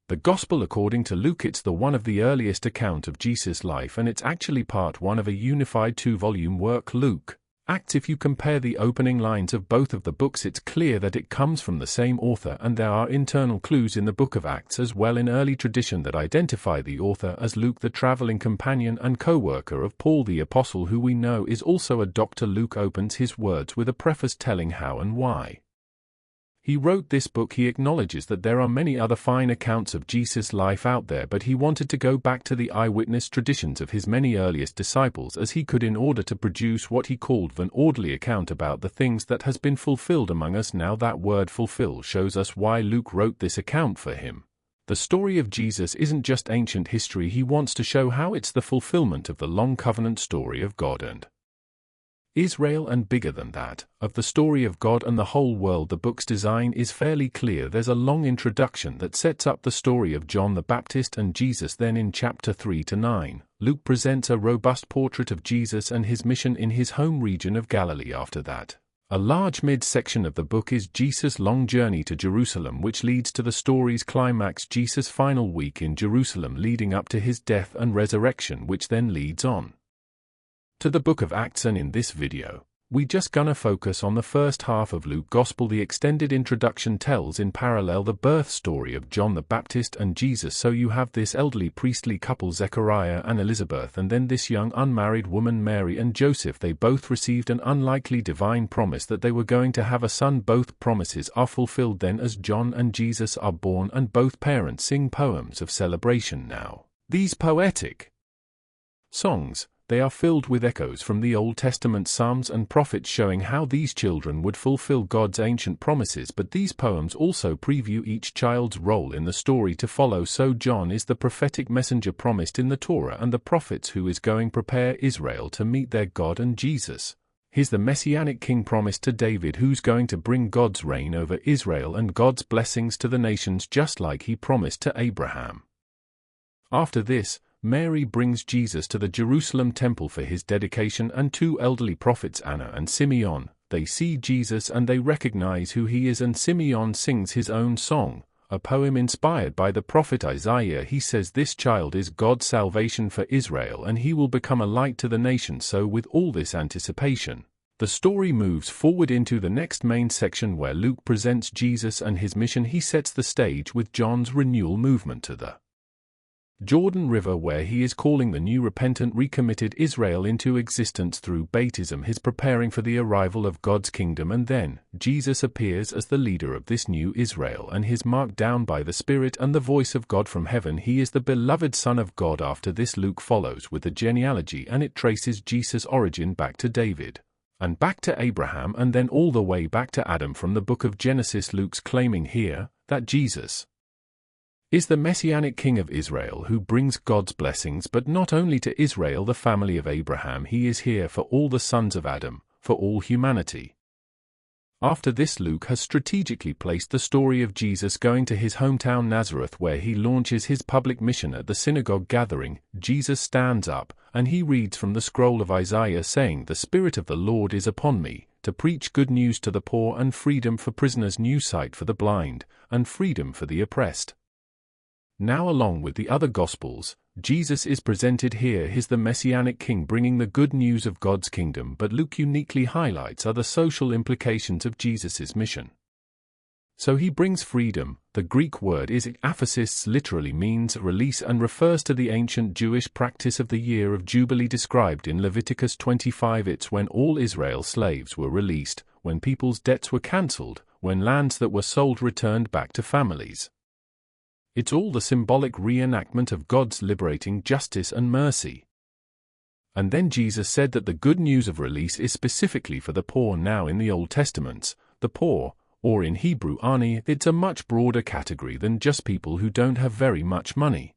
The Gospel according to Luke. It's the one of the earliest account of Jesus' life, and it's actually part one of a unified 2-volume work, Luke, Acts. If you compare the opening lines of both of the books, it's clear that it comes from the same author, and there are internal clues in the book of Acts as well in early tradition that identify the author as Luke, the traveling companion and co-worker of Paul the Apostle, who we know is also a doctor. Luke opens his words with a preface telling how and why he wrote this book. He acknowledges that there are many other fine accounts of Jesus' life out there, but he wanted to go back to the eyewitness traditions of his many earliest disciples as he could in order to produce what he called an orderly account about the things that has been fulfilled among us. Now that word fulfill shows us why Luke wrote this account for him. The story of Jesus isn't just ancient history. He wants to show how it's the fulfillment of the long covenant story of God and Israel, and bigger than that, of the story of God and the whole world. The book's design is fairly clear. There's a long introduction that sets up the story of John the Baptist and Jesus. Then in chapter 3 to 9, Luke presents a robust portrait of Jesus and his mission in his home region of Galilee. After that, a large mid-section of the book is Jesus' long journey to Jerusalem, which leads to the story's climax, Jesus' final week in Jerusalem leading up to his death and resurrection, which then leads on to the book of Acts. And in this video, we just gonna focus on the first half of Luke's Gospel. The extended introduction tells in parallel the birth story of John the Baptist and Jesus. So you have this elderly priestly couple, Zechariah and Elizabeth, and then this young unmarried woman, Mary and Joseph. They both received an unlikely divine promise that they were going to have a son. Both promises are fulfilled then as John and Jesus are born, and both parents sing poems of celebration. Now, these poetic songs, they are filled with echoes from the Old Testament Psalms and prophets showing how these children would fulfill God's ancient promises. But these poems also preview each child's role in the story to follow. So John is the prophetic messenger promised in the Torah and the prophets who is going prepare Israel to meet their God, and Jesus, he's the messianic king promised to David, who's going to bring God's reign over Israel and God's blessings to the nations just like he promised to Abraham. After this, Mary brings Jesus to the Jerusalem temple for his dedication, and two elderly prophets, Anna and Simeon, they see Jesus and they recognize who he is, and Simeon sings his own song, a poem inspired by the prophet Isaiah. He says this child is God's salvation for Israel and he will become a light to the nations. So with all this anticipation, the story moves forward into the next main section where Luke presents Jesus and his mission. He sets the stage with John's renewal movement to the Jordan River, where he is calling the new repentant recommitted Israel into existence through baptism. He's preparing for the arrival of God's kingdom, and then Jesus appears as the leader of this new Israel and is marked down by the Spirit and the voice of God from heaven. He is the beloved Son of God. After this, Luke follows with the genealogy, and it traces Jesus' origin back to David and back to Abraham and then all the way back to Adam from the book of Genesis. Luke's claiming here that Jesus is the messianic king of Israel who brings God's blessings, but not only to Israel, the family of Abraham. He is here for all the sons of Adam, for all humanity. After this, Luke has strategically placed the story of Jesus going to his hometown Nazareth, where he launches his public mission. At the synagogue gathering, Jesus stands up, and he reads from the scroll of Isaiah saying, "The Spirit of the Lord is upon me, to preach good news to the poor and freedom for prisoners, new sight for the blind, and freedom for the oppressed." Now, along with the other Gospels, Jesus is presented here as the Messianic King bringing the good news of God's kingdom, but Luke uniquely highlights other social implications of Jesus' mission. So he brings freedom. The Greek word is aphesis, literally means release, and refers to the ancient Jewish practice of the year of Jubilee described in Leviticus 25. It's when all Israel slaves were released, when people's debts were cancelled, when lands that were sold returned back to families. It's all the symbolic reenactment of God's liberating justice and mercy. And then Jesus said that the good news of release is specifically for the poor. Now in the Old Testaments, the poor, or in Hebrew ani, it's a much broader category than just people who don't have very much money.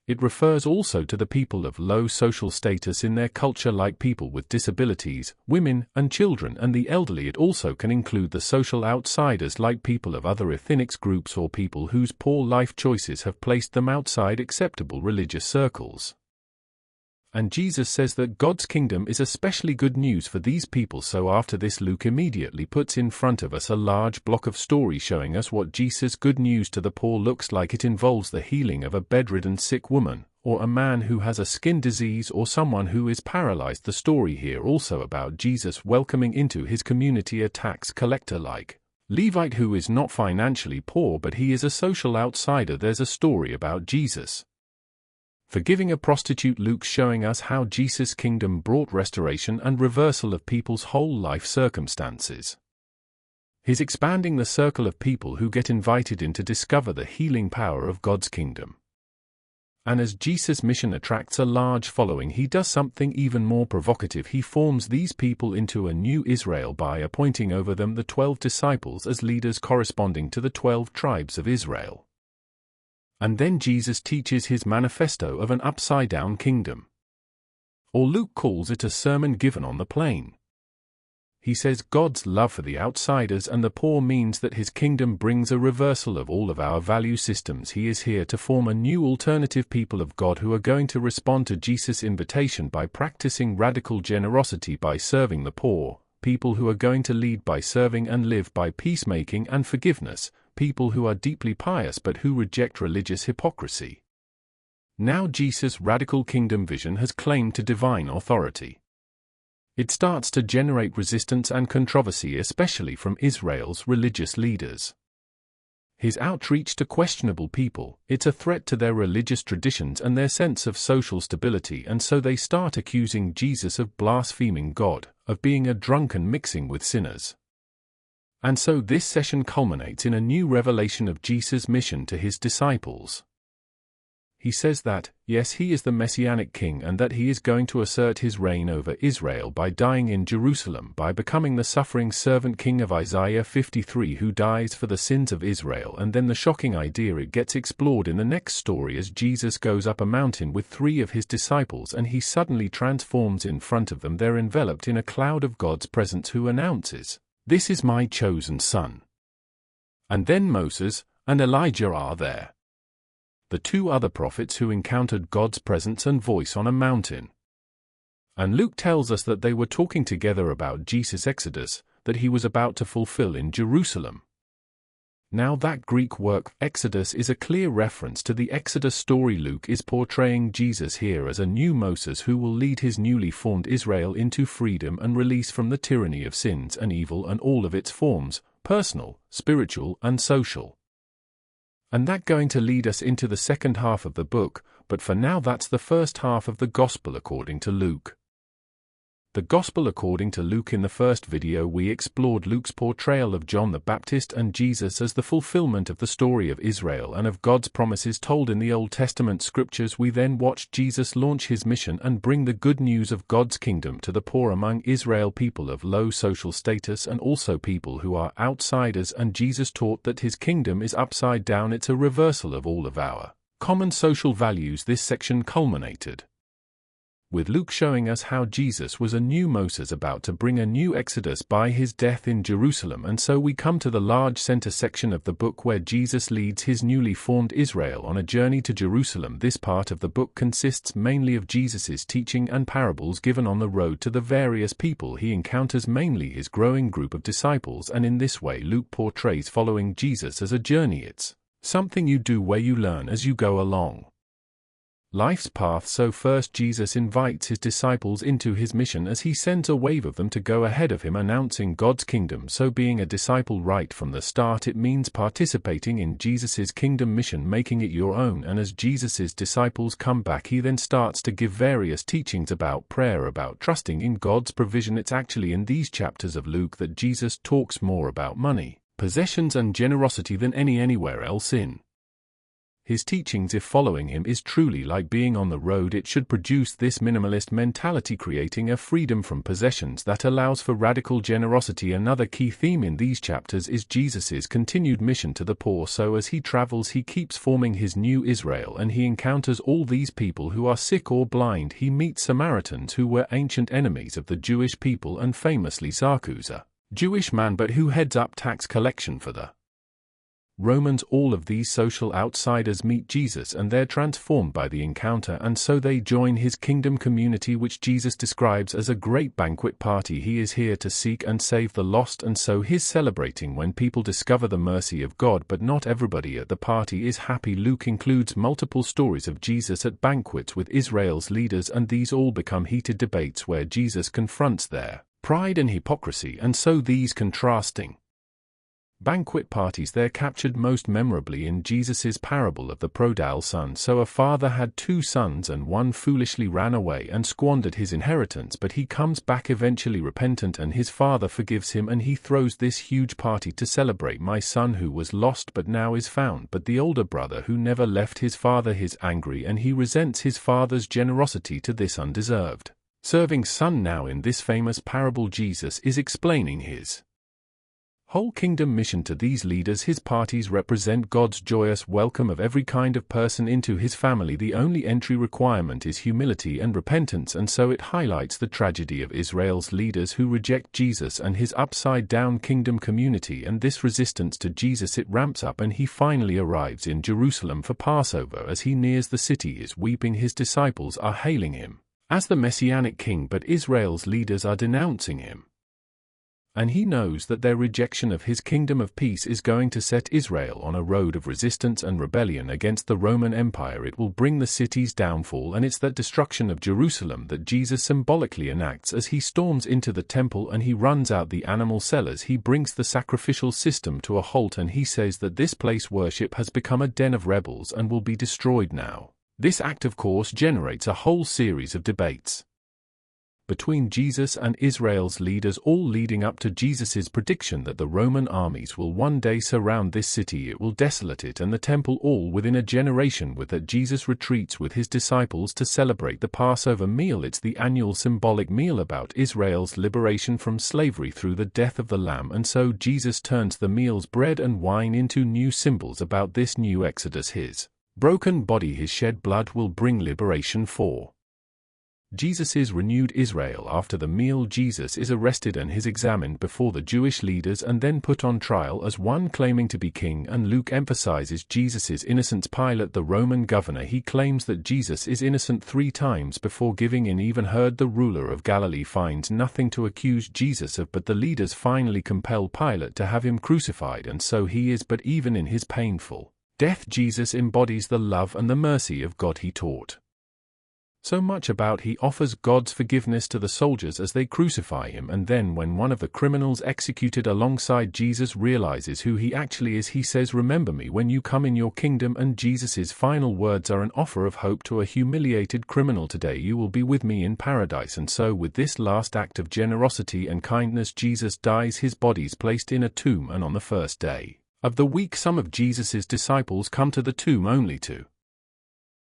It refers also to the people of low social status in their culture, like people with disabilities, women and children, and the elderly. It also can include the social outsiders like people of other ethnic groups or people whose poor life choices have placed them outside acceptable religious circles. And Jesus says that God's kingdom is especially good news for these people. So after this, Luke immediately puts in front of us a large block of story showing us what Jesus' good news to the poor looks like. It involves the healing of a bedridden sick woman, or a man who has a skin disease, or someone who is paralyzed. The story here also about Jesus welcoming into his community a tax collector like Levite who is not financially poor, but he is a social outsider. There's a story about Jesus forgiving a prostitute. Luke showing us how Jesus' kingdom brought restoration and reversal of people's whole life circumstances. He's expanding the circle of people who get invited in to discover the healing power of God's kingdom. And as Jesus' mission attracts a large following, he does something even more provocative. He forms these people into a new Israel by appointing over them the 12 disciples as leaders corresponding to the 12 tribes of Israel. And then Jesus teaches his manifesto of an upside-down kingdom. Or Luke calls it a sermon given on the plain. He says God's love for the outsiders and the poor means that his kingdom brings a reversal of all of our value systems. He is here to form a new alternative people of God who are going to respond to Jesus' invitation by practicing radical generosity, by serving the poor, people who are going to lead by serving and live by peacemaking and forgiveness, people who are deeply pious but who reject religious hypocrisy. Now Jesus' radical kingdom vision has claimed to divine authority. It starts to generate resistance and controversy, especially from Israel's religious leaders. His outreach to questionable people, it's a threat to their religious traditions and their sense of social stability, and so they start accusing Jesus of blaspheming God, of being a drunk and mixing with sinners. And so this session culminates in a new revelation of Jesus' mission to his disciples. He says that, yes, he is the Messianic king and that he is going to assert his reign over Israel by dying in Jerusalem, by becoming the suffering servant king of Isaiah 53 who dies for the sins of Israel. And then the shocking idea, it gets explored in the next story as Jesus goes up a mountain with 3 of his disciples and he suddenly transforms in front of them. They're enveloped in a cloud of God's presence who announces, "This is my chosen son." And then Moses and Elijah are there, the 2 other prophets who encountered God's presence and voice on a mountain. And Luke tells us that they were talking together about Jesus' exodus, that he was about to fulfill in Jerusalem. Now that Greek word, Exodus, is a clear reference to the Exodus story. Luke is portraying Jesus here as a new Moses who will lead his newly formed Israel into freedom and release from the tyranny of sins and evil and all of its forms, personal, spiritual, and social. And that's going to lead us into the second half of the book, but for now that's the first half of the Gospel according to Luke. The Gospel according to Luke. In the first video we explored Luke's portrayal of John the Baptist and Jesus as the fulfillment of the story of Israel and of God's promises told in the Old Testament scriptures. We then watched Jesus launch his mission and bring the good news of God's kingdom to the poor among Israel, people of low social status and also people who are outsiders, and Jesus taught that his kingdom is upside down. It's a reversal of all of our common social values. This section culminated with Luke showing us how Jesus was a new Moses about to bring a new Exodus by his death in Jerusalem. And so we come to the large center section of the book where Jesus leads his newly formed Israel on a journey to Jerusalem. This part of the book consists mainly of Jesus' teaching and parables given on the road to the various people he encounters, mainly his growing group of disciples, and in this way Luke portrays following Jesus as a journey. It's something you do where you learn as you go along life's path. So first Jesus invites his disciples into his mission as he sends a wave of them to go ahead of him announcing God's kingdom. So being a disciple right from the start, it means participating in Jesus' kingdom mission, making it your own. And as Jesus' disciples come back, he then starts to give various teachings about prayer, about trusting in God's provision. It's actually in these chapters of Luke that Jesus talks more about money, possessions and generosity than anywhere else in his teachings. If following him is truly like being on the road, it should produce this minimalist mentality, creating a freedom from possessions that allows for radical generosity. Another key theme in these chapters is Jesus' continued mission to the poor. So as he travels, he keeps forming his new Israel and he encounters all these people who are sick or blind. He meets Samaritans who were ancient enemies of the Jewish people, and famously Zacchaeus, a Jewish man but who heads up tax collection for the Romans. All of these social outsiders meet Jesus and they're transformed by the encounter, and so they join his kingdom community, which Jesus describes as a great banquet party. He is here to seek and save the lost, and so he's celebrating when people discover the mercy of God, but not everybody at the party is happy. Luke includes multiple stories of Jesus at banquets with Israel's leaders, and these all become heated debates where Jesus confronts their pride and hypocrisy, and so these contrasting banquet parties they're captured most memorably in Jesus's parable of the prodigal son. So a father had two sons, and one foolishly ran away and squandered his inheritance, but he comes back eventually repentant, and his father forgives him, and he throws this huge party to celebrate my son who was lost but now is found. But the older brother, who never left his father, is angry, and he resents his father's generosity to this undeserved serving son. Now in this famous parable, Jesus is explaining his whole kingdom mission to these leaders. His parties represent God's joyous welcome of every kind of person into his family. The only entry requirement is humility and repentance, and so it highlights the tragedy of Israel's leaders who reject Jesus and his upside-down kingdom community, and this resistance to Jesus, it ramps up, and he finally arrives in Jerusalem for Passover. As he nears the city, he is weeping. His disciples are hailing him as the Messianic king, but Israel's leaders are denouncing him. And he knows that their rejection of his kingdom of peace is going to set Israel on a road of resistance and rebellion against the Roman Empire. It will bring the city's downfall, and it's that destruction of Jerusalem that Jesus symbolically enacts as he storms into the temple and he runs out the animal sellers. He brings the sacrificial system to a halt, and he says that this place worship has become a den of rebels and will be destroyed now. This act, of course, generates a whole series of debates between Jesus and Israel's leaders, all leading up to Jesus's prediction that the Roman armies will one day surround this city. It will desolate it and the temple, all within a generation. With that, Jesus retreats with his disciples to celebrate the Passover meal. It's the annual symbolic meal about Israel's liberation from slavery through the death of the Lamb, and so Jesus turns the meal's bread and wine into new symbols about this new exodus. His broken body, his shed blood will bring liberation for Jesus' renewed Israel. After the meal, Jesus is arrested and is examined before the Jewish leaders and then put on trial as one claiming to be king, and Luke emphasizes Jesus' innocence. Pilate, the Roman governor, he claims that Jesus is innocent 3 times before giving in. Even Herod, the ruler of Galilee, finds nothing to accuse Jesus of, but the leaders finally compel Pilate to have him crucified, and so he is. But even in his painful death, Jesus embodies the love and the mercy of God he taught so much about. He offers God's forgiveness to the soldiers as they crucify him, and then when one of the criminals executed alongside Jesus realizes who he actually is, he says, "Remember me when you come in your kingdom." And Jesus' final words are an offer of hope to a humiliated criminal: "Today you will be with me in paradise." And so with this last act of generosity and kindness, Jesus dies. His body's placed in a tomb, and on the first day of the week some of Jesus' disciples come to the tomb only to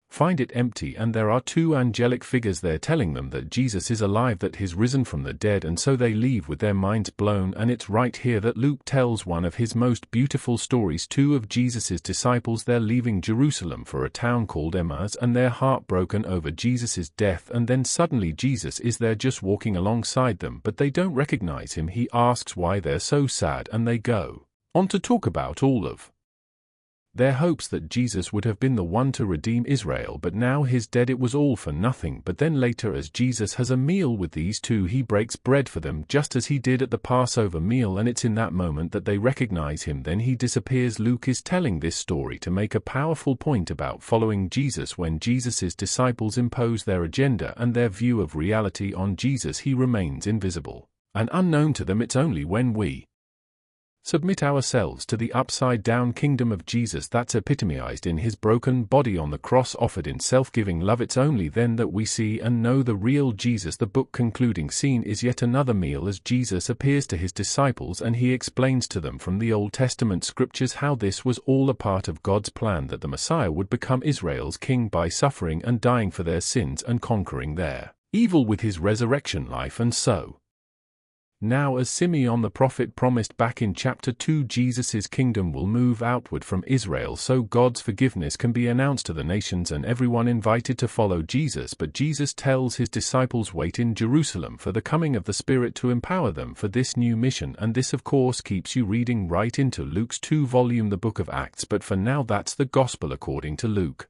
find it empty, and there are 2 angelic figures there telling them that Jesus is alive, that he's risen from the dead, and so they leave with their minds blown. And it's right here that Luke tells one of his most beautiful stories. 2 of Jesus' disciples, they're leaving Jerusalem for a town called Emmaus, and they're heartbroken over Jesus' death, and then suddenly Jesus is there just walking alongside them, but they don't recognize him. He asks why they're so sad, and they go on to talk about all of their hopes that Jesus would have been the one to redeem Israel, but now he's dead. It was all for nothing. But then later, as Jesus has a meal with these 2, he breaks bread for them just as he did at the Passover meal, and it's in that moment that they recognize him. Then he disappears. Luke is telling this story to make a powerful point about following Jesus. When Jesus' disciples impose their agenda and their view of reality on Jesus, he remains invisible and unknown to them. It's only when we submit ourselves to the upside-down kingdom of Jesus that's epitomized in his broken body on the cross, offered in self-giving love, it's only then that we see and know the real Jesus. The book concluding scene is yet another meal as Jesus appears to his disciples and he explains to them from the Old Testament scriptures how this was all a part of God's plan, that the Messiah would become Israel's king by suffering and dying for their sins and conquering their evil with his resurrection life. And so Now, as Simeon the prophet promised back in chapter 2, Jesus' kingdom will move outward from Israel, so God's forgiveness can be announced to the nations and everyone invited to follow Jesus. But Jesus tells his disciples wait in Jerusalem for the coming of the Spirit to empower them for this new mission, and this of course keeps you reading right into Luke's 2 volume, the book of Acts. But for now, that's the Gospel according to Luke.